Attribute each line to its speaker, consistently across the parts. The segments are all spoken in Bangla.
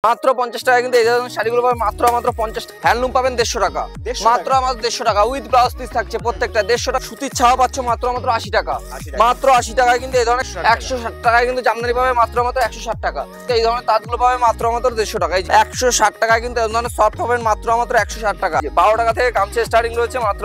Speaker 1: মাত্র 50 টাকা কিন্তু এই ধরনের শাড়িগুলো পাবেন মাত্র 50 টাকা। হ্যান্ডলুম পাবেন 150 টাকা, মাত্র আমাদের 150 টাকা উইথ ব্লাউজ পিস থাকছে প্রত্যেকটা 150 টাকা। সুতির ছাওয়া পাচ্ছ মাত্র 80 টাকা, মাত্র 80 টাকায় কিন্তু এই ধরনের 160 টাকায় কিন্তু জামদানি পাবে মাত্র 160 টাকা। এই ধরনের তাঁতগুলো পাবে মাত্র 150 টাকা। 160 টাকায় কিন্তু এই ধরনের সফট পাবেন মাত্র 160 টাকা। 12 টাকা থেকে গামছা স্টার্টিং রয়েছে মাত্র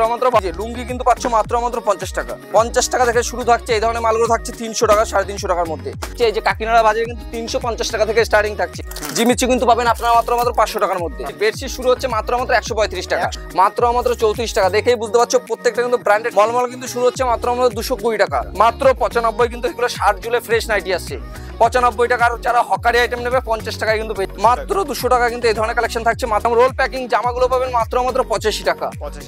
Speaker 1: লুঙ্গি কিন্তু পাচ্ছ মাত্র 50 টাকা। 50 টাকা থেকে শুরু থাকছে এই ধরনের মালগুলো থাকছে 300 টাকা 350 টাকার মধ্যে। এই যে কাকিনাড়া বাজারে কিন্তু 350 টাকা থেকে স্টার্টিং থাকছে। জিমিচু কিন্তু পাবেন আপনারা মাত্র 500 টাকার মধ্যে। বেডশিট শুরু হচ্ছে মাত্র 135 টাকা, মাত্র 34 টাকা। দেখেই বুঝতে পারছো প্রত্যেকটা কিন্তু ব্র্যান্ডেড। মলমল কিন্তু শুরু হচ্ছে মাত্র 220 টাকা, মাত্র 95 কিন্তু এগুলো 60 জুলে ফ্রেশ নাইটি আসছে 95 টাকা। আর যারা হকারি আইটেম নেবে 50 টাকায় কিন্তু মাত্র 200 টাকা কিন্তু এই ধরনের কালেকশন থাকছে। মাত্র রোল প্যাকিং জামাগুলো পাবেন মাত্র 85 টাকা,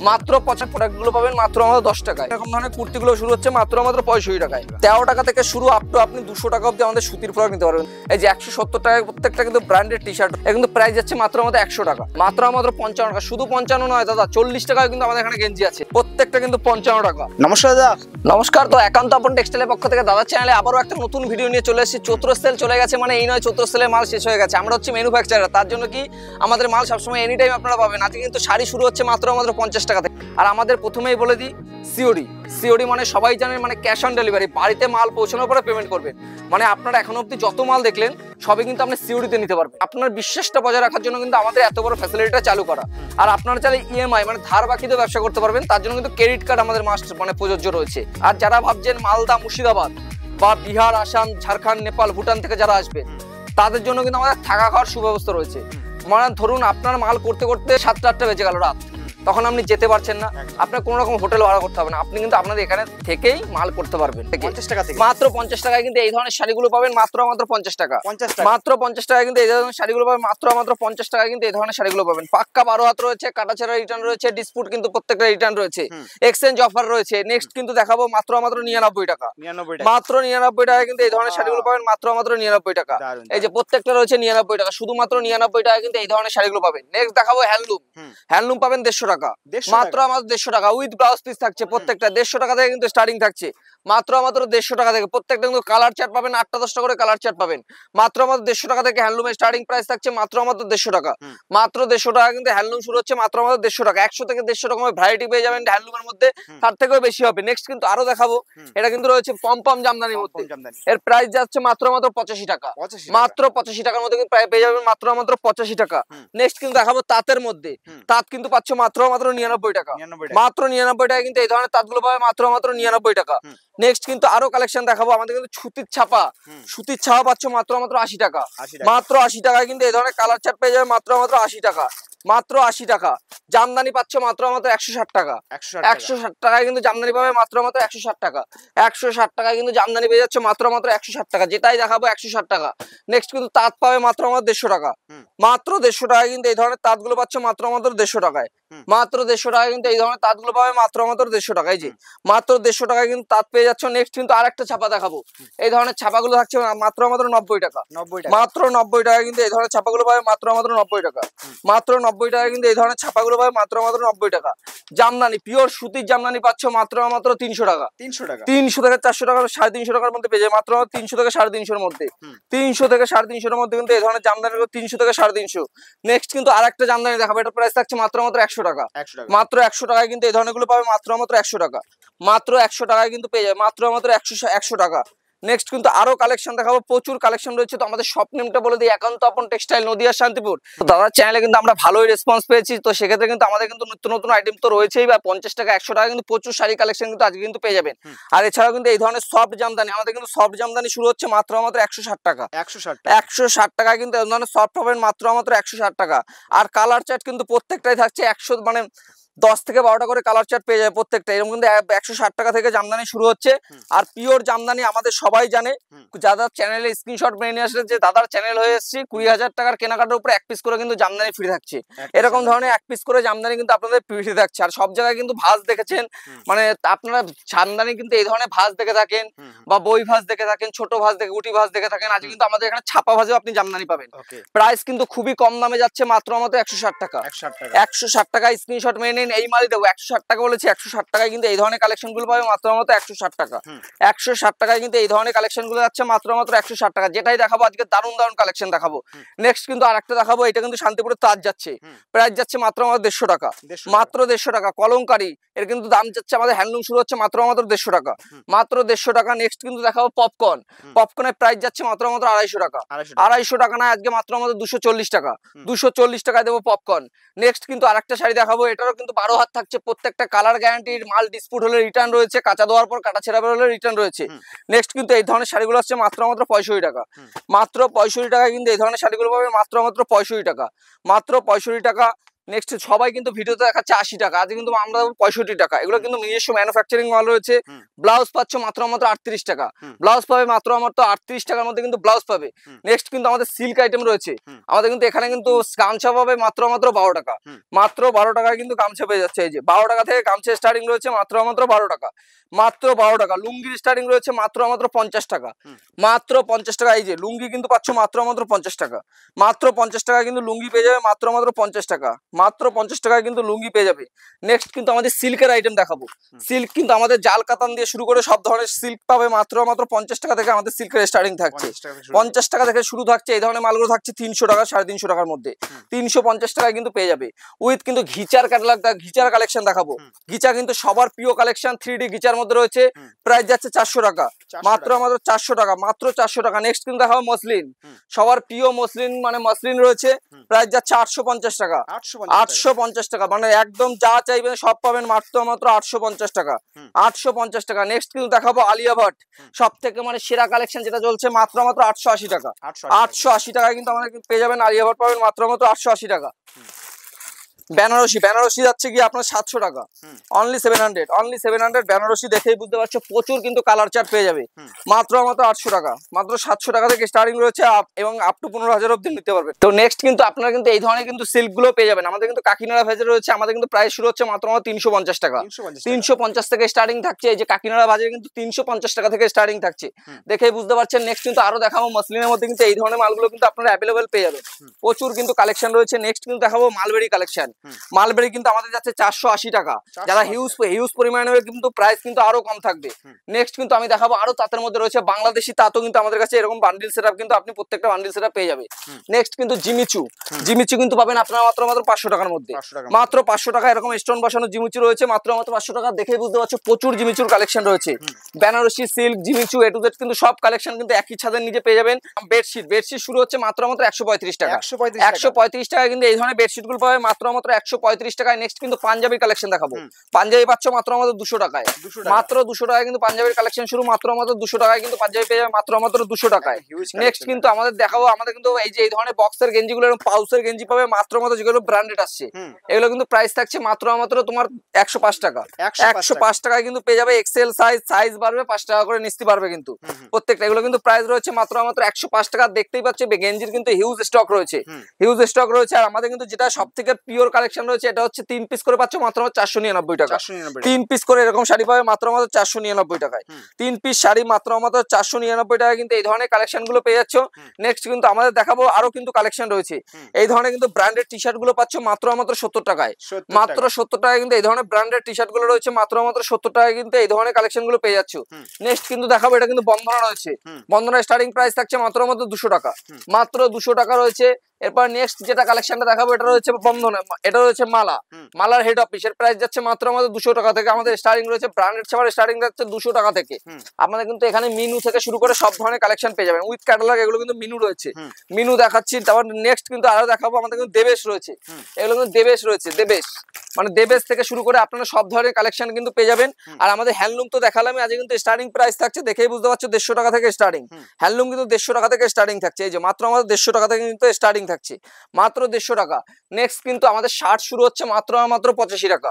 Speaker 1: মাত্র 50 প্রোডাক্টগুলো পাবেন মাত্র 10 টাকায়। এরকম ধরনের কুর্তিগুলো শুরু হচ্ছে মাত্র 65 টাকায়। 13 টাকা থেকে শুরু আপ টু আপনি 200 টাকা অবধি আমাদের সুতির প্রোডাক্ট নিতে পারবেন। এই যে 170 টাকায় প্রত্যেকটা কিন্তু ব্র্যান্ডেড টি শার্ট, কিন্তু প্রাইস যাচ্ছে মাত্র 100 টাকা, মাত্র 55 টাকা। শুধু 55 নয় দাদা, 40 টাকায় কিন্তু আমাদের এখানে গেঞ্জি আছে, প্রত্যেকটা কিন্তু 55 টাকা।
Speaker 2: নমস্কার দাদা।
Speaker 1: নমস্কার। তো একান্ত আপন টেক্সটাইলের পক্ষ থেকে দাদা চ্যানেলে আবারও একটা নতুন ভিডিও নিয়ে চলে এসেছি। চৈত্র সেল চলে গেছে, মানে এই নয় চৈত্র সেলের মাল শেষ হয়ে গেছে। আমরা হচ্ছে ম্যানুফ্যাকচারার, তার জন্য কি আমাদের মাল সবসময় এনি টাইম আপনারা পাবেন। আজকে কিন্তু শাড়ি শুরু হচ্ছে মাত্র 50 টাকা থেকে। আর আমাদের প্রথমেই বলে দিই সিওডি মানে সবাই জানেন, মানে ক্যাশ অন ডেলিভারি। বাড়িতে মাল পৌঁছানোর পরে পেমেন্ট করবেন। মানে আপনারা এখন অবধি যত মাল দেখলেন সবই কিন্তু আপনি সিওডিতে নিতে পারবেন। আপনার বিশ্বাসটা বজায় রাখার জন্য কিন্তু আমাদের এত বড় ফ্যাসিলিটিটা চালু করা। আর আপনারা চাইলে ইএমআই মানে ধার বাকিতে ব্যবসা করতে পারবেন, তার জন্য কিন্তু ক্রেডিট কার্ড আমাদের মাস্ট মানে প্রযোজ্য রয়েছে। আর যারা ভাবছেন মালদা, মুর্শিদাবাদ বা বিহার, আসাম, ঝাড়খণ্ড, নেপাল, ভুটান থেকে যারা আসবেন তাদের জন্য কিন্তু আমাদের থাকা খাওয়ার সুব্যবস্থা রয়েছে। মানে ধরুন আপনার মাল করতে করতে 7টা-8টা বেজে গেল রাত, তখন আপনি যেতে পারছেন না, আপনার কোনো রকম হোটেল ভাড়া করতে হবে না, আপনি কিন্তু আপনাদের এখানে থেকেই মাল করতে পারবেন।
Speaker 2: 50 টাকা থেকে
Speaker 1: মাত্র 50 টাকায় কিন্তু এই ধরনের শাড়িগুলো পাবেন মাত্র 50 টাকা, মাত্র 50 টাকায় কিন্তু এই ধরনের শাড়িগুলো পাবেন মাত্র 50 টাকায় কিন্তু এই ধরনের শাড়িগুলো পাবেন। পাক্কা 12 হাত রয়েছে, কাটাছেড়া রিটার্ন রয়েছে, ডিসপুট কিন্তু প্রত্যেকটা রিটার্ন রয়েছে, এক্সচেঞ্জ অফার রয়েছে। নেক্সট কিন্তু দেখাবো মাত্র 99 টাকা, মাত্র 99 টাকায় কিন্তু এই ধরনের শাড়িগুলো পাবেন মাত্র 99 টাকা। এই যে প্রত্যেকটা রয়েছে 99 টাকা, শুধুমাত্র 99 টাকায় কিন্তু এই ধরনের শাড়িগুলো পাবেন। নেক্সট দেখাবো হ্যান্ডলুম পাবেন 150 টাকা, মাত্র আমাদের 150 টাকা উইথ ব্লাউজ পিস থাকছে প্রত্যেকটা। 150 টাকা থেকে কিন্তু স্টার্টিং থাকছে, মাত্র 150 টাকা থেকে। প্রত্যেকটা কিন্তু কালার চার্ট পাবেন, 8টা-10টা করে কালার চার্ট পাবেন। মাত্র 150 টাকা থেকে হ্যান্ডলুমের স্টার্টিং প্রাইস থাকছে মাত্র 150 টাকা, মাত্র 150 টাকা কিন্তু হ্যান্ডলুম শুরু হচ্ছে মাত্র 150 টাকা। 100 থেকে 150 রকমের ভ্যারাইটি পেয়ে যাবেন হ্যান্ডলুমের মধ্যে, তার থেকেও বেশি হবে। নেক্সট কিন্তু আরো দেখাবো, এটা কিন্তু রয়েছে পম জামদানির মধ্যে। এর প্রাইস যাচ্ছে মাত্র 85 টাকা, মাত্র 85 টাকার মধ্যে কিন্তু পেয়ে যাবেন মাত্র 85 টাকা। নেক্সট কিন্তু দেখাবো তাঁতের মধ্যে, তাঁত কিন্তু পাচ্ছ মাত্র 99 টাকা, মাত্র 99 টাকা কিন্তু এই ধরনের তাঁতগুলো পাবে মাত্র 99 টাকা। নেক্সট কিন্তু আরো কালেকশন দেখাবো, আমাদের কিন্তু সুতির ছাপা পাচ্ছ মাত্র 80 টাকা, মাত্র 80 টাকায় কিন্তু এই ধরনের কালার চার্ট পেয়ে যাবে মাত্র 80 টাকা, মাত্র 80 টাকা। জামদানি পাচ্ছ মাত্র 160 টাকা, 160 টাকায় কিন্তু জামদানি পাবে মাত্র 160 টাকা, 160 টাকায় কিন্তু জামদানি পেয়ে যাচ্ছে মাত্র 160 টাকা। যেটাই দেখাবো 160 টাকা। নেক্সট কিন্তু তাঁত পাবে মাত্র 150 টাকা, মাত্র 150 টাকায় কিন্তু এই ধরনের তাঁতগুলো পাচ্ছ মাত্র 150 টাকায়, মাত্র 150 টাকায় কিন্তু এই ধরনের তাঁতগুলো পাবে মাত্র 150 টাকায়। যে মাত্র 150 টাকায় কিন্তু তাঁত পেয়ে যাচ্ছ। নেক্সট কিন্তু আরেকটা ছাপা দেখাবো, এই ধরনের ছাপাগুলো থাকছে মাত্র 90 টাকা, মাত্র 90 টাকায় কিন্তু এই ধরনের ছাপাগুলো পাবে মাত্র 90 টাকা, মাত্র 90 টাকায় কিন্তু এই ধরনের ছাপাগুলো পাবে মাত্র 90 টাকা। জামদানি পিওর সুতির জামদানি পাচ্ছ মাত্র 300 টাকা, 300 থেকে 400 টাকা, 350 টাকার মধ্যে পেয়ে যায়, মাত্র 300 থেকে 350 মধ্যে, 300 থেকে 350 মধ্যে কিন্তু এই ধরনের জামদানি 300 থেকে 350। নেক্সট কিন্তু আরেকটা জামদানি দেখাবো, এটা প্রাইস থাকছে মাত্র 100 টাকা, মাত্র 100 টাকায় কিন্তু এই ধরনের গুলো পাবে মাত্র 100 টাকা, মাত্র 100 টাকায় কিন্তু পেয়ে যায় মাত্র 100 টাকা। নেক্সট কিন্তু আরো কালেকশন দেখাবো, প্রচুর কালেকশন রয়েছে। তো আমাদের শপ নেমটা বলে দিই, একান্ত আপন টেক্সটাইল, নদিয়া শান্তিপুর। তো দাদার চ্যানেলে কিন্তু আমরা ভালোই রেসপন্স পেয়েছি। তো সেক্ষেত্রে কিন্তু আমাদের কিন্তু নতুন আইটেম তো রয়েছেই, বা 50 টাকা 100 টাকা কিন্তু প্রচুর শাড়ি কালেকশন কিন্তু আজকে কিন্তু পেয়ে যাবেন। আর এছাড়াও কিন্তু এই ধরনের সফট জামদানি, আমাদের কিন্তু সফট জামদানি শুরু হচ্ছে মাত্র 160 টাকা, 160 টাকায় কিন্তু এই ধরনের সফট পাবেন মাত্র 160 টাকা। আর কালার চার্ট কিন্তু প্রত্যেকটাই থাকছে 100 মানে 10 থেকে 12টা করে কালার চার্ট পেয়ে যাবে প্রত্যেকটা। এরকম কিন্তু 160 টাকা থেকে জামদানি শুরু হচ্ছে। আর পিওর জামদানি আমাদের সবাই জানে, যাদের চ্যানেলে স্ক্রিনশট মেরে নিয়ে আসলে যে দাদার চ্যানেল হয়ে এসেছি, 20,000 টাকার কেনাকাটার উপরে 1 পিস করে কিন্তু জামদানি ফ্রি থাকছে। এরকম ধরনের 1 পিস করে জামদানি কিন্তু আপনাদের ফ্রি থাকছে। আর সব জায়গায় কিন্তু ভাঁজ দেখেছেন, মানে আপনারা জামদানি কিন্তু এই ধরনের ভাঁজ দেখে থাকেন, বা বই ভাঁজ দেখে থাকেন, ছোট ভাঁজ দেখে, গুটি ভাঁজ দেখে থাকেন। আজ কিন্তু আমাদের এখানে ছাপা ভাঁজেও আপনি জামদানি পাবেন। প্রাইস কিন্তু খুবই কম দামে যাচ্ছে, মাত্র 160 টাকা, 160 টাকায় স্ক্রিনশট মেরে মেন এই মালই দেবো 160 টাকা বলেছি, 160 টাকায় কিন্তু এই ধরনের কালেকশন গুলো পাবে মাত্র 160 টাকা। 160 টাকায় কিন্তু এই ধরনের কালেকশন গুলো যাচ্ছে মাত্র 160 টাকা। যেটাই দেখাবো আজকে দারুণ দারুণ কালেকশন দেখাবো। নেক্সট কিন্তু আরেকটা দেখাবো, এটা কিন্তু শান্তিপুরের তাজ যাচ্ছে, প্রাইস যাচ্ছে মাত্র 150 টাকা, মাত্র 150 টাকা। কলমকারী এর কিন্তু দাম যাচ্ছে, আমাদের হ্যান্ডলুম শুরু হচ্ছে মাত্র 150 টাকা, মাত্র 150 টাকা। নেক্সট কিন্তু দেখাবো পপকর্ন, পপকর্নের প্রাইস যাচ্ছে মাত্র 250 টাকা, 250 টাকা না আজকে মাত্র 240 টাকা, 240 টাকায় দেবো পপকর্ন। নেক্সট কিন্তু আরেকটা শাড়ি দেখাবো, এটারও কিন্তু 12 হাত থাকছে, প্রত্যেকটা কালার গ্যারান্টির মাল, ডিসপুট হলে রিটার্ন রয়েছে, কাঁচা দেওয়ার পর কাটা ছেঁড়া হলে রিটার্ন রয়েছে। নেক্সট কিন্তু এই ধরনের শাড়িগুলো হচ্ছে মাত্র 65 টাকা, মাত্র 65 টাকায় কিন্তু এই ধরনের শাড়িগুলো পাবে মাত্র 65 টাকা, মাত্র 65 টাকা। নেক্সট সবাই কিন্তু ভিডিওতে দেখাচ্ছে 80 টাকা, আজকে কিন্তু আমরা 65 টাকা। এগুলো কিন্তু নিজস্ব ম্যানুফ্যাকচারিং মাল রয়েছে। ব্লাউজ পাচ্ছ মাত্র 38 টাকা, ব্লাউজ পাবে মাত্র 38 টাকার মধ্যে কিন্তু ব্লাউজ পাবে। নেক্সট কিন্তু আমাদের সিল্ক আইটেম রয়েছে, আমাদের কিন্তু এখানে কিন্তু গামছা পাবে মাত্র 12 টাকা, মাত্র 12 টাকায় কিন্তু গামছা পেয়ে যাচ্ছে। এই যে 12 টাকা থেকে গামছা স্টার্টিং রয়েছে মাত্র 12 টাকা, মাত্র 12 টাকা। লুঙ্গির স্টার্টিং রয়েছে মাত্র 50 টাকা, মাত্র 50 টাকা। এই যে লুঙ্গি কিন্তু পাচ্ছ মাত্র 50 টাকা, মাত্র 50 টাকা কিন্তু লুঙ্গি পেয়ে যাবে, মাত্র 50 টাকা, মাত্র 50 টাকায় কিন্তু লুঙ্গি পেয়ে যাবে। নেক্সট কিন্তু আমাদের সিল্কের আইটেম দেখাবো, সিল্ক কিন্তু আমাদের জাল কাতান দিয়ে শুরু করে সব ধরনের সিল্ক পাবে মাত্র 50 টাকা থেকে আমাদের সিল্কের স্টার্টিং থাকছে, 50 টাকা থেকে শুরু থাকছে। এই ধরনের মালগুলো থাকছে 300 টাকা, 350 টাকার মধ্যে, 350 টাকায় কিন্তু পেয়ে যাবে। উইথ কিন্তু ঘিচার ক্যাটালগ, ঘিচার কালেকশন দেখাবো। ঘিচা কিন্তু সবার প্রিয় কালেকশন, 3D ঘিচার মধ্যে রয়েছে, প্রাইস যাচ্ছে 400 টাকা, মাত্র 400 টাকা, মাত্র 400 টাকা। নেক্সট কিন্তু দেখাবো মসলিন, সবার প্রিয় মসলিন, মানে মসলিন রয়েছে, প্রাইস যাচ্ছে 850 টাকা, 850 টাকা, মানে একদম যা চাইবেন সব পাবেন মাত্র 850 টাকা, 850 টাকা। নেক্সট কিন্তু দেখাবো আলিয়া ভাট, সব থেকে মানে সেরা কালেকশন যেটা চলছে, মাত্র 880 টাকা, 880 টাকায় কিন্তু আমাদের পেয়ে যাবেন। আলিয়া ভাট পাবেন মাত্র 880 টাকা। বেনারসি, বেনারসি যাচ্ছে কি আপনার 700 টাকা, অনলি 700, অনলি 700। বেনারসি দেখেই বুঝতে পারছো প্রচুর কিন্তু কালার চার্ট পেয়ে যাবে, মাত্র 800 টাকা, মাত্র 700 টাকা থেকে স্টার্টিং রয়েছে এবং আপ টু 15,000 অবধি নিতে পারবে। তো নেক্সট কিন্তু আপনারা কিন্তু এই ধরনের কিন্তু সিল্ক গুলো পেয়ে যাবেন। আমাদের কিন্তু কাকিনাড়া ভেজে রয়েছে, আমাদের কিন্তু প্রাইস শুরু হচ্ছে মাত্র 350 টাকা, 350 থেকে স্টার্টিং থাকছে। এই যে কাকিনাড়া ভাজে কিন্তু 350 টাকা থেকে স্টার্টিং থাকছে, দেখেই বুঝতে পারছেন। নেক্সট কিন্তু আরো দেখাবো মসলিনের মধ্যে কিন্তু এই ধরনের মালগুলো কিন্তু আপনারা অ্যাভেলেবেল পেয়ে যাবেন, প্রচুর কিন্তু কালেকশন রয়েছে। নেক্সট কিন্তু দেখাবো মালবেরি কালেকশন, মালবেরি কিন্তু আমাদের যাচ্ছে 480 টাকা, যারা হিউজ পরিমাণে কিন্তু প্রাইস কিন্তু আরো কম থাকবে। নেক্সট কিন্তু আমি দেখাবো আরো তাঁতের মধ্যে রয়েছে বাংলাদেশি তাঁতও কিন্তু আমাদের কাছে এরকম বান্ডিল সেটআপ কিন্তু আপনি প্রত্যেকটা বান্ডিল সেটআপ পেয়ে যাবে। নেক্সট কিন্তু জিমিচু, জিমিচু কিন্তু পাবেন আপনারা মাত্র 500 টাকার মধ্যে, মাত্র 500 টাকা। এরকম স্টোন বসানো জিমিচু রয়েছে মাত্র 500 টাকা, দেখেই বুঝতে পারছো প্রচুর জিমিচুর কালেকশন রয়েছে। Banarasi, silk, Jimmy Choo A to Z কিন্তু সব কালেকশন কিন্তু একই ছাদের নিচে পেয়ে যাবেন। বেডশিট, বেডশিট শুরু হচ্ছে মাত্র 135 টাকা, 135 টাকা কিন্তু এই ধরনের বেডশিট গুলো পাবে মাত্র 135 টাকায়। নেক্সট কিন্তু পাঞ্জাবি কালেকশন দেখাবো, পাঞ্জাবি পাচ্ছ মাত্র 200 টাকায়, মাত্র 200 টাকায় কিন্তু পাঞ্জাবির কালেকশন শুরু, মাত্র 200 টাকায় কিন্তু পাঞ্জাবি পেয়ে যাবে, মাত্র 200 টাকায়। নেক্সট কিন্তু আমাদের দেখাবো, আমাদের কিন্তু এই যে এই ধরনের বক্সের গেঞ্জি গুলো, পাউসের গেঞ্জি পাবে মাত্র যেগুলো ব্র্যান্ডেড আসছে, এগুলো কিন্তু প্রাইস থাকছে মাত্র তোমার 105 টাকা, 105 টাকায় কিন্তু পেয়ে যাবে। এক্সেল সাইজ, সাইজ বাড়বে 5 টাকা করে নিতে পারবে কিন্তু প্রত্যেকটা। এগুলো কিন্তু প্রাইস রয়েছে মাত্র 105 টাকা। দেখতেই পাচ্ছে গেঞ্জির কিন্তু হিউজ স্টক রয়েছে, হিউজ স্টক রয়েছে। আর আমাদের কিন্তু যেটা সব থেকে পিওর কালেকশন রয়েছে, এটা হচ্ছে 3 পিস করে পাচ্ছ মাত্র 499 টাকা, 3 পিস করে এরকম শাড়ি পাবে মাত্র 499 টাকায়, 3 পিস শাড়ি মাত্র 499 টাকায় কিন্তু এই ধরনের কালেকশন গুলো পেয়ে যাচ্ছ। নেক্সট কিন্তু আমাদের দেখাবো আরো কিন্তু কালেকশন রয়েছে, এই ধরনের কিন্তু ব্র্যান্ডেড টি শার্ট গুলো পাচ্ছ মাত্র 70 টাকায়, মাত্র 70 টাকায় কিন্তু এই ধরনের ব্র্যান্ডেড টি শার্ট গুলো রয়েছে, মাত্র 70 টাকায় কিন্তু এই ধরনের কালেকশন গুলো পেয়ে যাচ্ছ। নেক্সট কিন্তু দেখাবো এটা কিন্তু বন্ধনা রয়েছে, বন্ধনার স্টার্টিং প্রাইস থাকছে মাত্র 200 টাকা, মাত্র 200 টাকা রয়েছে। এরপর নেক্সট যেটা কালেকশনটা দেখাবো এটা রয়েছে বন্ধনে, এটা রয়েছে মালা, মালার হেড অফিস, এর প্রাইস যাচ্ছে মাত্র 200 টাকা থেকে আমাদের স্টার্টিং রয়েছে। ব্র্যান্ডেড সেবার স্টার্টিং যাচ্ছে 200 টাকা থেকে। আপনাদের কিন্তু এখানে মিনু থেকে শুরু করে সব ধরনের কালেকশন পেয়ে যাবেন উইথ ক্যাটালগ, এগুলো কিন্তু মিনু রয়েছে, মিনু দেখাচ্ছি। তারপর নেক্সট কিন্তু আরো দেখাবো আমাদের কিন্তু দেবেশ রয়েছে, এগুলো কিন্তু দেবেশ রয়েছে, দেবেশ মানে দেবেশ থেকে শুরু করে আপনারা সব ধরনের কালেকশন কিন্তু পেয়ে যাবেন। আর আমাদের হ্যান্ডলুম তো দেখালামই, আজকে কিন্তু স্টার্টিং প্রাইস থাকছে দেখেই বুঝতে পারছো 150 টাকা থেকে স্টার্টিং, হ্যান্ডলুম কিন্তু 150 টাকা থেকে স্টার্টিং থাকছে। এই যে মাত্র আমাদের 150 টাকা থেকে কিন্তু স্টার্টিং থাকছে, মাত্র 150 টাকা। নেক্সট কিন্তু আমাদের শার্ট শুরু হচ্ছে মাত্র 85 টাকা,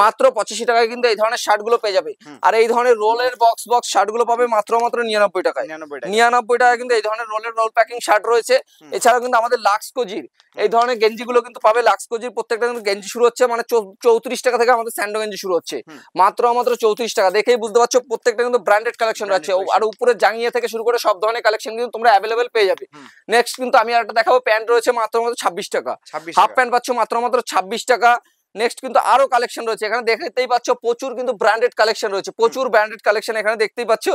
Speaker 1: মাত্র 85 টাকায় কিন্তু এই ধরনের শার্ট গুলো পেয়ে যাবে। আর এই ধরনের রোলের বক্স শার্ট গুলো পাবে মাত্র 99 টাকায়, 99 টাকায় কিন্তু এই ধরনের রোল প্যাকিং শার্ট রয়েছে। এছাড়াও কিন্তু আমাদের লাক্স কোজির এই ধরনের গেঞ্জি গুলো কিন্তু পাবে, লাক্স কোজির প্রত্যেকটা কিন্তু গেঞ্জি শুরু হচ্ছে মানে 34 টাকা থেকে আমাদের স্যান্ডো গেঞ্জি শুরু হচ্ছে, মাত্র 34 টাকা। দেখেই বুঝতে পারছো প্রত্যেকটা কিন্তু ব্র্যান্ডেড কালেকশন রয়েছে। আর উপরে জাঙ্গিয়া থেকে শুরু করে সব ধরনের কালেকশন কিন্তু তোমরা অ্যাভেলেবেল পেয়ে যাবে। নেক্সট কিন্তু আমি আরেকটা দেখাবো, প্যান্ট রয়েছে মাত্র 26 টাকা, হাফ প্যান্ট পাচ্ছ মাত্র 26 টাকা। নেক্সট কিন্তু আরো কালেকশন রয়েছে, এখানে দেখতেই পাচ্ছ প্রচুর কিন্তু ব্র্যান্ডেড কালেকশন রয়েছে, প্রচুর ব্র্যান্ডেড কালেকশন এখানে দেখতেই পাচ্ছ।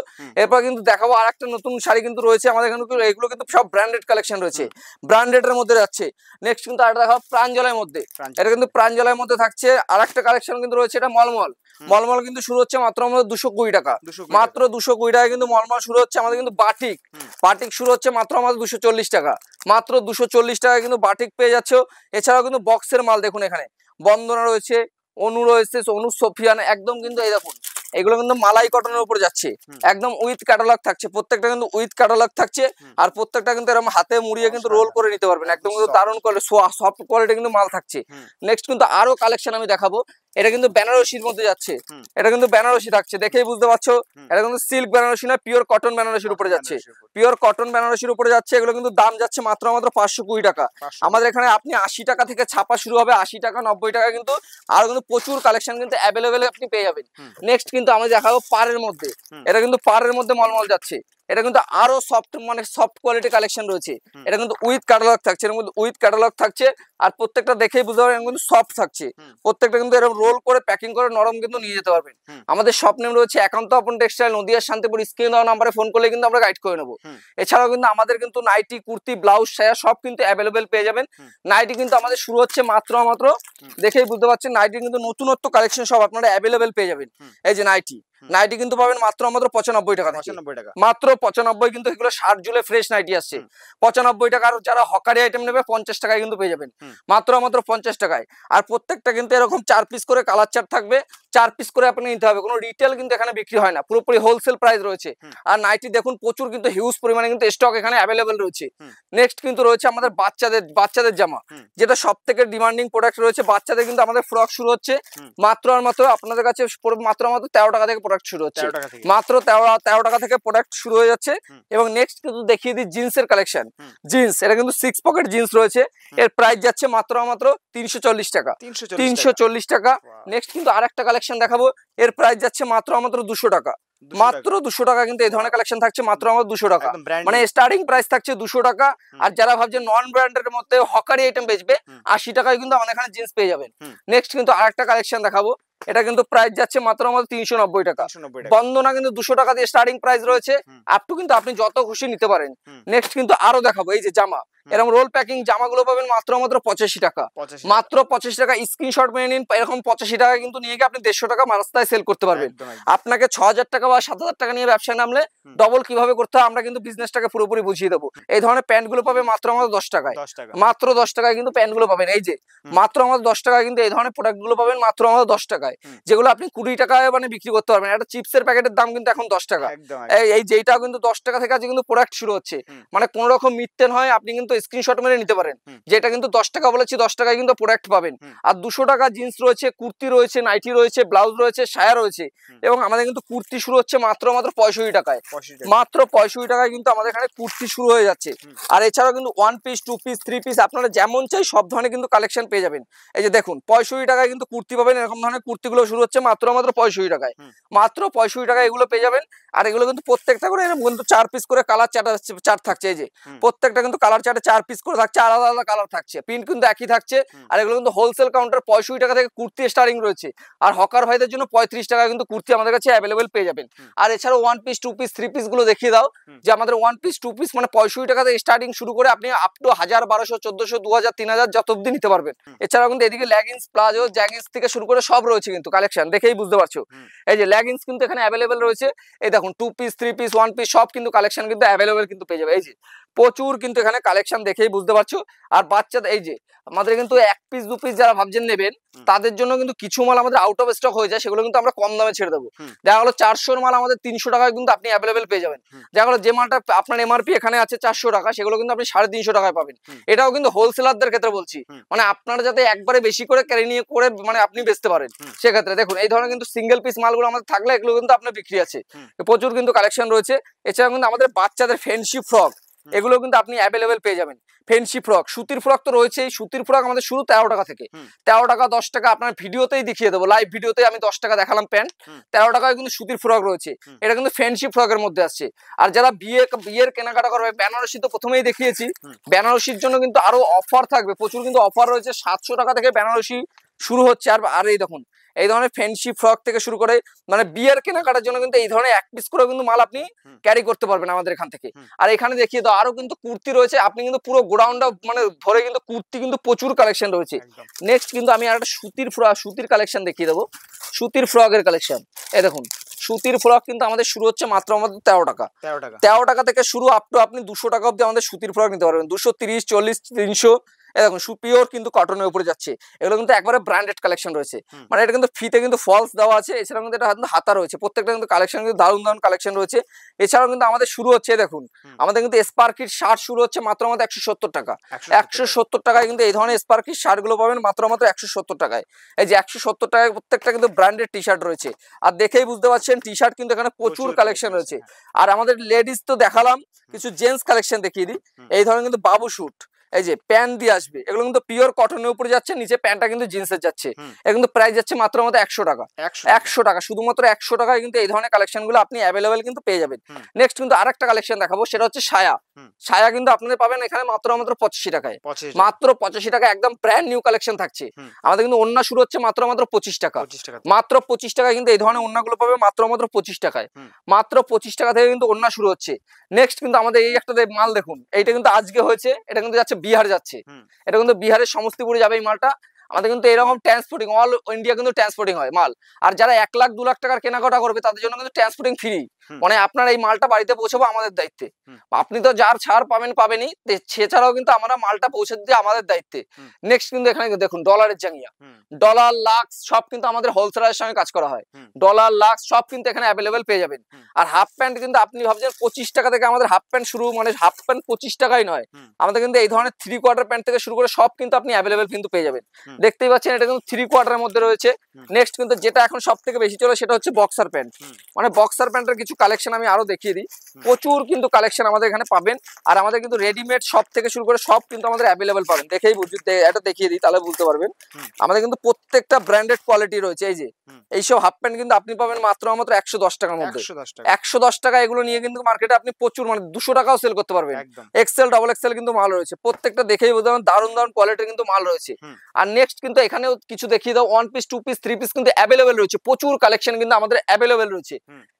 Speaker 1: এরপর কিন্তু দেখাবো আরেকটা নতুন শাড়ি কিন্তু রয়েছে আমাদের এখানে, এগুলো কিন্তু সব ব্র্যান্ডেড কালেকশন রয়েছে, ব্র্যান্ডেড এর মধ্যে যাচ্ছে। নেক্সট কিন্তু আরেকটা দেখাবো প্রাঞ্জলের মধ্যে, এটা কিন্তু প্রাঞ্জলের মধ্যে থাকছে। আরেকটা কালেকশন কিন্তু রয়েছে, এটা মলমল। মলমল কিন্তু শুরু হচ্ছে মাত্র আমাদের 220 টাকা, মাত্র 220 টাকা কিন্তু মলমল শুরু হচ্ছে আমাদের। কিন্তু বাটিক, বাটিক শুরু হচ্ছে মাত্র আমাদের 240 টাকা, মাত্র 240 টাকা কিন্তু বাটিক পেয়ে যাচ্ছে। এছাড়াও কিন্তু বক্সের মাল দেখুন, এখানে বন্দনা রয়েছে, অনু রয়েছে, অনু সোফিয়ান, একদম কিন্তু এই দেখুন এগুলো কিন্তু মালাই কটনের উপর যাচ্ছে, একদম উইথ ক্যাটালগ থাকছে, প্রত্যেকটা কিন্তু উইথ ক্যাটালগ থাকছে। আর প্রত্যেকটা কিন্তু এরকম হাতে মুড়িয়ে কিন্তু রোল করে নিতে পারবেন, একদম কিন্তু দারুণ কোয়ালিটি, সফট কোয়ালিটি কিন্তু মাল থাকছে। নেক্সট কিন্তু আরো কালেকশন আমি দেখাবো, এটা কিন্তু বেনারসির মধ্যে যাচ্ছে, এটা কিন্তু বেনারসি থাকছে, দেখেই বুঝতে পারছো এটা কিন্তু সিল্ক বেনারসি না, পিওর কটন বেনারসির উপরে যাচ্ছে, পিওর কটন বেনারসির উপরে যাচ্ছে। এগুলো কিন্তু দাম যাচ্ছে মাত্র 520 টাকা। আমাদের এখানে আপনি 80 টাকা থেকে ছাপা শুরু হবে, 80 টাকা 90 টাকা কিন্তু আরো কিন্তু প্রচুর কালেকশন কিন্তু অ্যাভেলেবেল আপনি পেয়ে যাবেন। নেক্সট কিন্তু আমি দেখাবো পাড়ের মধ্যে, এটা কিন্তু পাড়ের মধ্যে মলমল যাচ্ছে, এটা কিন্তু আরো সফট মানে সফট কোয়ালিটি কালেকশন রয়েছে, এটা কিন্তু উইথ ক্যাটালগ থাকছে, এর মধ্যে উইথ ক্যাটালগ থাকছে। আর প্রত্যেকটা দেখেই বুঝতে পারবেন কিন্তু সফট থাকছে, প্রত্যেকটা কিন্তু এরকম রোল করে প্যাকিং করে নরম কিন্তু নিয়ে যেতে পারবেন। আমাদের শপ নেম রয়েছে একান্ত আপন টেক্সটাইল, নদিয়া শান্তিপুর। স্ক্রিনে দেওয়া নাম্বারে ফোন করলে কিন্তু আমরা গাইড করে নেবো। এছাড়াও কিন্তু আমাদের কিন্তু নাইটি, কুর্তি, ব্লাউজ, সায়া সব কিন্তু অ্যাভেলেবেল পেয়ে যাবেন। নাইটি কিন্তু আমাদের শুরু হচ্ছে মাত্র দেখেই বুঝতে পারছেন, নাইটি কিন্তু নতুনত্ব কালেকশন সব আপনারা অ্যাভেলেবেল পেয়ে যাবেন। এই যে নাইটি, নাইটি কিন্তু পাবেন মাত্র 95 টাকা, মাত্র 95 কিন্তু এগুলো 60 জুলে ফ্রেশ নাইটি আসছে 95 টাকা। আর যারা হকারি আইটেম নেবে 50 টাকায় কিন্তু পেয়ে যাবেন, মাত্র 50 টাকায়। আর প্রত্যেকটা কিন্তু এরকম 4 পিস করে কালার চার্ট থাকবে, 4 পিস করে আপনি নিতে হবে, কোনো রিটেল কিন্তু এখানে বিক্রি হয় না, পুরোপুরি হোলসেল প্রাইস রয়েছে। আর নাইটি দেখুন প্রচুর কিন্তু হিউজ পরিমাণে কিন্তু স্টক এখানে অ্যাভেলেবেল রয়েছে। নেক্সট কিন্তু রয়েছে আমাদের বাচ্চাদের জামা, যেটা সব থেকে ডিমান্ডিং প্রোডাক্ট রয়েছে। বাচ্চাদের কিন্তু আমাদের ফ্রক শুরু হচ্ছে মাত্র আপনাদের কাছে মাত্র 13 টাকা থেকে প্রোডাক্ট শুরু হচ্ছে, মাত্র 13 টাকা থেকে প্রোডাক্ট শুরু হয়ে যাচ্ছে। এবং নেক্সট কিন্তু দেখিয়ে দিই জিন্সের কালেকশন, জিন্স, এটা কিন্তু 6 পকেট জিন্স রয়েছে, এর প্রাইস যাচ্ছে মাত্র 340 টাকা, 340 টাকা। নেক্সট কিন্তু আরেকটা কালেকশন দেখাবো, এর প্রাইস যাচ্ছে মাত্র 200 টাকা, মাত্র 200 টাকা কিন্তু এই ধরনের কালেকশন থাকছে, মাত্র 200 টাকা, মানে স্টার্টিং প্রাইস থাকছে 200 টাকা। আর যারা ভাবছে নন ব্র্যান্ডের মধ্যে হকারি আইটেম বেচবে 80 টাকায় কিন্তু আমাদের এখানে জিন্স পেয়ে যাবেন। নেক্সট কিন্তু আরেকটা কালেকশন দেখাবো, এটা কিন্তু প্রাইস যাচ্ছে মাত্র 390 টাকা। বন্দনা কিন্তু 200 টাকা দিয়ে স্টার্টিং প্রাইস রয়েছে, আপ টু কিন্তু আপনি যত খুশি নিতে পারেন। নেক্সট কিন্তু আরো দেখাবো, এই যে জামা, এরকম রোল প্যাকিং জামাগুলো পাবেন মাত্র 85 টাকা, মাত্র 85 টাকা। স্ক্রিনশট মেরে নিন, এরকম 85 টাকা কিন্তু নিয়ে গিয়ে আপনি 150 টাকা রাস্তায় সেল করতে পারবেন। আপনাকে 6000 টাকা বা 7000 টাকা নিয়ে ব্যবসায় নামলে ডবল কিভাবে করতে হয় আমরা কিন্তু বিজনেসটাকে পুরোপুরি বুঝিয়ে দেবো। এই ধরনের প্যান্ট গুলো পাবে মাত্র 10 টাকায়, মাত্র 10 টাকায় কিন্তু প্যান্ট গুলো পাবেন। এই যে মাত্র 10 টাকায় কিন্তু এই ধরনের প্রোডাক্ট গুলো পাবেন মাত্র 10 টাকায়, যেগুলো আপনি 20 টাকায় মানে বিক্রি করতে পারবেন। একটা চিপসের প্যাকেটের দাম কিন্তু এখন 10 টাকা, এই যেটা কিন্তু 10 টাকা থেকে আছে কিন্তু প্রোডাক্ট শুরু হচ্ছে, মানে কোন রকম মিথ্যে নয়, আপনি কিন্তু স্ক্রিনশট মেরে নিতে পারেন, যেটা কিন্তু 10 টাকা বলেছি 10 টাকায় কিন্তু প্রোডাক্ট পাবেন। আর 200 টাকা জিন্স রয়েছে, কুর্তি রয়েছে, নাইটি রয়েছে, ব্লাউজ রয়েছে, সায়া রয়েছে। এবং আমাদের কিন্তু কুর্তি শুরু হচ্ছে মাত্র 65 টাকায়, মাত্র 65 টাকায় কিন্তু আমাদের এখানে কুর্তি শুরু হয়ে যাচ্ছে। আর এছাড়াও কিন্তু 1 পিস 2 পিস 3 পিস আপনারা যেমন চাই সব ধরনের কিন্তু কালেকশন পেয়ে যাবেন। এই যে দেখুন 65 টাকায় কিন্তু কুর্তি পাবেন, এরকম ধরনের কুর্তিগুলো শুরু হচ্ছে মাত্র 65 টাকায়, মাত্র 65 টাকায় এগুলো পেয়ে যাবেন। আর এগুলো কিন্তু প্রত্যেকটা করে এরকম কিন্তু 4 পিস করে কালার চার্ট থাকছে, এই যে প্রত্যেকটা কিন্তু কালার চার্টে 4 পিস করে থাকছে, আলাদা আলাদা কালার থাকছে, প্রিন্ট কিন্তু একই থাকছে। আর এগুলো কিন্তু হোলসেল কাউন্টার 65 টাকা থেকে কুর্তি স্টার্টিং রয়েছে। আর হকার ভাইদের জন্য 35 টাকা কিন্তু কুর্তি আমাদের কাছে অ্যাভেলেবেল পেয়ে যাবেন। আর এছাড়াও 1 পিস 2 পিস 3 পিস গুলো দেখিয়ে দাও, যে আমাদের 1 পিস 2 পিস মানে 65 টাকা থেকে স্টার্টিং শুরু করে আপনি আপ টু 1000 1200 1400 2000 3000 যত অবধি নিতে পারবেন। এছাড়াও কিন্তু এদিকে লেগিংস, প্লাজো, জ্যাগিংস থেকে শুরু করে সব রয়েছে কিন্তু কালেকশন, দেখেই বুঝতে পারছো। এই যে লেগিংস কিন্তু এখানে অ্যাভেলেবেল রয়েছে, এই দেখুন 2 পিস 3 পিস 1 পিস সব কিন্তু কালেকশন কিন্তু অ্যাভেলেবেল কিন্তু পেয়ে যাবে। এই যে প্রচুর কিন্তু এখানে কালেকশন, দেখেই বুঝতে পারছো। আর বাচ্চাদের এই যে আমাদের কিন্তু 1 পিস 2 পিস যারা ভাবছেন নেবেন তাদের জন্য কিন্তু কিছু মাল আমাদের আউট অফ স্টক হয়ে যায়, সেগুলো কিন্তু আমরা কম দামে ছেড়ে দেবো। দেখা গেলো 400 মাল আমাদের 300 টাকায় কিন্তু আপনি অ্যাভেলেবেল পেয়ে যাবেন। দেখা গেলো যে মালটা আপনার এমআরপি এখানে আছে 400 টাকা, সেগুলো কিন্তু আপনি 350 টাকায় পাবেন। এটাও কিন্তু হোলসেলারদের ক্ষেত্রে বলছি, মানে আপনারা যাতে একবারে বেশি করে ক্যারি নিয়ে করে মানে আপনি বেচতে পারেন, সেক্ষেত্রে দেখুন এই ধরনের কিন্তু সিঙ্গেল পিস মালগুলো আমাদের থাকলে এগুলো কিন্তু আপনার বিক্রি আছে, প্রচুর কিন্তু কালেকশন রয়েছে। এছাড়াও কিন্তু আমাদের বাচ্চাদের ফ্যান্সি ফ্রক, এগুলো কিন্তু আপনি অ্যাভেলেবেল পেয়ে যাবেন। ফ্যান্সি ফ্রক, সুতির ফ্রক তো রয়েছেই, সুতির ফ্রক আমাদের শুরু 13 টাকা থেকে, 13 টাকা 10 টাকা আপনার ভিডিওতেই দেখিয়ে দেবো, লাইভ ভিডিওতে আমি 10 টাকা দেখালাম প্যান্ট, 13 টাকায় কিন্তু সুতির ফ্রক রয়েছে, এটা কিন্তু ফ্যান্সি ফ্রকের মধ্যে আসছে। আর যারা বিয়ের কেনাকাটা করবে, বেনারসি তো প্রথমেই দেখিয়েছি, বেনারসির জন্য কিন্তু আরো অফার থাকবে, প্রচুর কিন্তু অফার রয়েছে। 700 টাকা থেকে বেনারসি শুরু হচ্ছে। আর এই দেখুন এই ধরনের ফ্যান্সি ফ্রক থেকে শুরু করে মানে বিয়ের কেনাকাটার জন্য কিন্তু এই ধরনের এক পিস করে কিন্তু মাল আপনি ক্যারি করতে পারবেন আমাদের এখান থেকে। আর এখানে দেখিয়ে দাও আরো কিন্তু কুর্তি রয়েছে, আপনি কিন্তু পুরো গোডাউনটা মানে ধরে কিন্তু কুর্তি কিন্তু প্রচুর কালেকশন রয়েছে। নেক্সট কিন্তু আমি একটা সুতির কালেকশন দেখিয়ে দেবো, সুতির ফ্রকের কালেকশন। এই দেখুন সুতির ফ্রক কিন্তু আমাদের শুরু হচ্ছে মাত্র আমাদের 13 টাকা। 13 টাকা থেকে শুরু আপ টু আপনি 200 টাকা অব্দি আমাদের সুতির ফ্রক নিতে পারবেন। 230, 40, 300। দেখুন পিওর কিন্তু কটনের উপরে যাচ্ছে, এগুলো কিন্তু একবারে ব্র্যান্ডেড কালেকশন রয়েছে। মানে এটা কিন্তু ফিতে কিন্তু ফলস দেওয়া আছে, এছাড়াও কিন্তু এটা হাতা রয়েছে। প্রত্যেকটা কিন্তু কালেকশন কিন্তু দারুণ দারুণ কালেকশন রয়েছে। এছাড়াও কিন্তু আমাদের শুরু হচ্ছে দেখুন আমাদের কিন্তু স্পার্কির শার্ট শুরু হচ্ছে মাত্র আমাদের 170 টাকা। 170 টাকায় কিন্তু এই ধরনের স্পার্কির শার্ট গুলো পাবেন মাত্র 170 টাকায়। এই যে 170 টাকায় প্রত্যেকটা কিন্তু ব্র্যান্ডেড টি শার্ট রয়েছে। আর দেখেই বুঝতে পারছেন টি শার্ট কিন্তু এখানে প্রচুর কালেকশন রয়েছে। আর আমাদের লেডিস তো দেখালাম, কিছু জেন্টস কালেকশন দেখিয়ে দিই। এই ধরনের কিন্তু বাবু শুট, এই যে প্যান্ট দিয়ে আসবে, এগুলো কিন্তু পিওর কটনের উপরে যাচ্ছে, নিচে প্যান্টটা কিন্তু জিন্সের যাচ্ছে। এটা কিন্তু প্রাইস যাচ্ছে মাত্র আমাদের 100 টাকা। 100 টাকা, শুধুমাত্র 100 টাকায় কিন্তু এই ধরনের কালেকশন গুলো আপনি অ্যাভেলেবেল কিন্তু পেয়ে যাবেন। নেক্সট কিন্তু আরেকটা কালেকশন দেখাবো, সেটা হচ্ছে সায়া। সায়া কিন্তু আপনাদের পাবেন এখানে মাত্র 85 টাকায়। মাত্র 85 টাকা, একদম ব্র্যান্ড নিউ কালেকশন থাকছে। আমাদের কিন্তু ওন্না শুরু হচ্ছে মাত্র 25 টাকা। মাত্র 25 টাকায় কিন্তু এই ধরনের ওন্নাগুলো পাবে মাত্র 25 টাকায়। মাত্র 25 টাকা থেকে কিন্তু ওন্না শুরু হচ্ছে। নেক্সট কিন্তু আমাদের এই একটা মাল দেখুন, এইটা কিন্তু আজকে হয়েছে, এটা কিন্তু যাচ্ছে বিহার যাচ্ছে। এটা কিন্তু বিহারের সমস্তিপুরে যাবে এই মালটা। আমাদের কিন্তু এরকম ট্রান্সপোর্টিং অল ইন্ডিয়া কিন্তু ট্রান্সপোর্টিং হয় মাল। আর যারা 1 লাখ 2 লাখ টাকার কেনাকাটা করবে তাদের জন্য কিন্তু ট্রান্সপোর্টিং ফ্রি। মানে আপনার এই মালটা বাড়িতে পৌঁছাবো আমাদের দায়িত্বে। আপনি তো যার ছাড় পাবেনই, সেছাড়াও কিন্তু আমরা মালটা পৌঁছে দিতে আমাদের দায়িত্বে। নেক্সট কিন্তু এখানে দেখুন ডলারের জাঙ্গিয়া, ডলার লাক্স সব কিন্তু আমাদের হোলসেলারের সঙ্গে কাজ করা হয়। ডলার লাক্স সব কিন্তু এখানে অ্যাভেলেবেল পেয়ে যাবেন। আর হাফ প্যান্ট কিন্তু আপনি ভাবছেন 25 টাকা থেকে আমাদের হাফ প্যান্ট শুরু, মানে হাফ প্যান্ট 25 টাকাই নয়, আমাদের কিন্তু এই ধরনের 3 কোয়ার্টার প্যান্ট থেকে শুরু করে সব কিন্তু আপনি অ্যাভেলেবেল কিন্তু পেয়ে যাবেন। দেখতেই পাচ্ছেন এটা কিন্তু 3 কোয়ার্টারের মধ্যে রয়েছে। নেক্সট কিন্তু যেটা এখন সব থেকে বেশি চলে সেটা হচ্ছে বক্সার প্যান্ট। মানে বক্সার প্যান্টের কিছু কালেকশন আমি আরো দেখিয়ে দিই। প্রচুর কিন্তু কালেকশন আমাদের এখানে পাবেন। আর আমাদের কিন্তু রেডিমেড সব থেকে শুরু করে সব কিন্তু আমাদের অ্যাভেলেবেল পাবেন। দেখেই এটা দেখিয়ে দিই তাহলে বুঝতে পারবেন। আমাদের কিন্তু প্রত্যেকটা ব্র্যান্ডেড কোয়ালিটি রয়েছে। এই যে এইসব হাফ প্যান্ট কিন্তু আপনি পাবেন মাত্র 110 টাকার মধ্যে। 110 টাকা এগুলো নিয়ে কিন্তু মার্কেটে আপনি প্রচুর মানে 200 টাকাও সেল করতে পারবেন। এক্সেল ডাবল এক্সেল কিন্তু মাল রয়েছে, প্রত্যেকটা দেখেই বুঝতে পারবেন দারুণ দারুণ কোয়ালিটির কিন্তু মাল রয়েছে। আর নেক্সট কিন্তু এখানেও কিছু দেখিয়ে দাও, 1 পিস 2 পিস 3 পিস কিন্তু অ্যাভেলেবেল রয়েছে। প্রচুর কালেকশন কিন্তু আমাদের অ্যাভেলেবেল রয়েছে।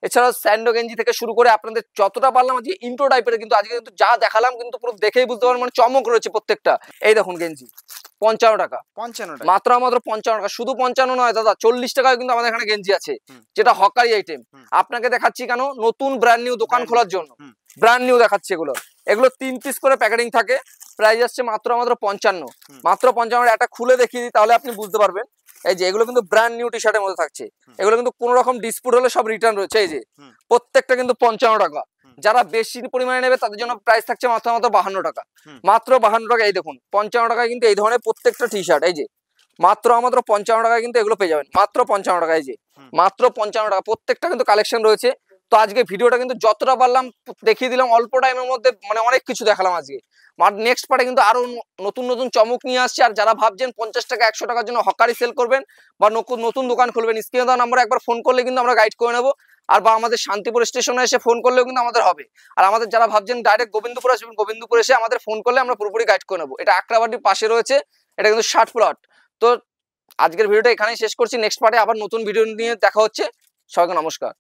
Speaker 1: এছাড়াও স্যান্ডো গেঞ্জি থেকে শুরু করে আপনাদের যতটা পারলাম আজকে ইন্ট্রো টাইপের কিন্তু আজকে কিন্তু যা দেখালাম কিন্তু পুরো দেখেই বুঝতে পারবেন মানে চমক রয়েছে প্রত্যেকটা। এই দেখুন গেঞ্জি 55 টাকা, মাত্র 55 টাকা। শুধু 55 নয় দাদা, 40 টাকায় কিন্তু আমাদের এখানে গেঞ্জি আছে, যেটা হকারি আইটেম। আপনাকে দেখাচ্ছি কেন, নতুন ব্র্যান্ড নিউ দোকান খোলার জন্য ব্র্যান্ড নিউ দেখাচ্ছি। এগুলো 3 পিস করে প্যাকেটিং থাকে, প্রাইস আসছে মাত্র 55। মাত্র 55। একটা খুলে দেখিয়ে দিই তাহলে আপনি বুঝতে পারবেন। এই যে এগুলো কিন্তু ব্র্যান্ড নিউ টি শার্টের মধ্যে থাকছে, এগুলো কিন্তু কোনো রকম ডিসপুট হলে সব রিটার্ন রয়েছে। এই যে প্রত্যেকটা কিন্তু 55 টাকা। যারা বেশি পরিমাণে নেবে তাদের জন্য প্রাইস থাকছে মাত্র 52 টাকা। মাত্র 52 টাকা। এই দেখুন 55 টাকায় কিন্তু এই ধরনের প্রত্যেকটা টি শার্ট, এই যে মাত্র 55 টাকায় কিন্তু এগুলো পেয়ে যাবেন। মাত্র 55 টাকা, এই যে মাত্র 55 টাকা। প্রত্যেকটা কিন্তু কালেকশন রয়েছে। তো আজকে ভিডিওটা কিন্তু যতটা পারলাম দেখিয়ে দিলাম, অল্প টাইমের মধ্যে মানে অনেক কিছু দেখালাম আজকে। নেক্সট পার্টে কিন্তু আরো নতুন নতুন চমক নিয়ে আসছে। আর যারা ভাবছেন 50 টাকা 100 টাকার জন্য হকারি সেল করবেন বা নতুন দোকান খুলবেন, স্ক্রিনে দেওয়া নাম্বারে একবার ফোন করলে কিন্তু আমরা গাইড করে নেবো। আর বা আমাদের শান্তিপুর স্টেশনে এসে ফোন করলেও কিন্তু আমাদের হবে। আর আমাদের যারা ভাবছেন ডাইরেক্ট গোবিন্দপুর আসবেন, গোবিন্দপুর এসে আমাদের ফোন করলে আমরা পুরোপুরি গাইড করে নেবো। এটা আকরাবাটির পাশে রয়েছে, এটা কিন্তু 60 প্লট। তো আজকের ভিডিওটা এখানেই শেষ করছি। নেক্সট পার্টে আবার নতুন ভিডিও নিয়ে দেখা হচ্ছে। সবাইকে নমস্কার।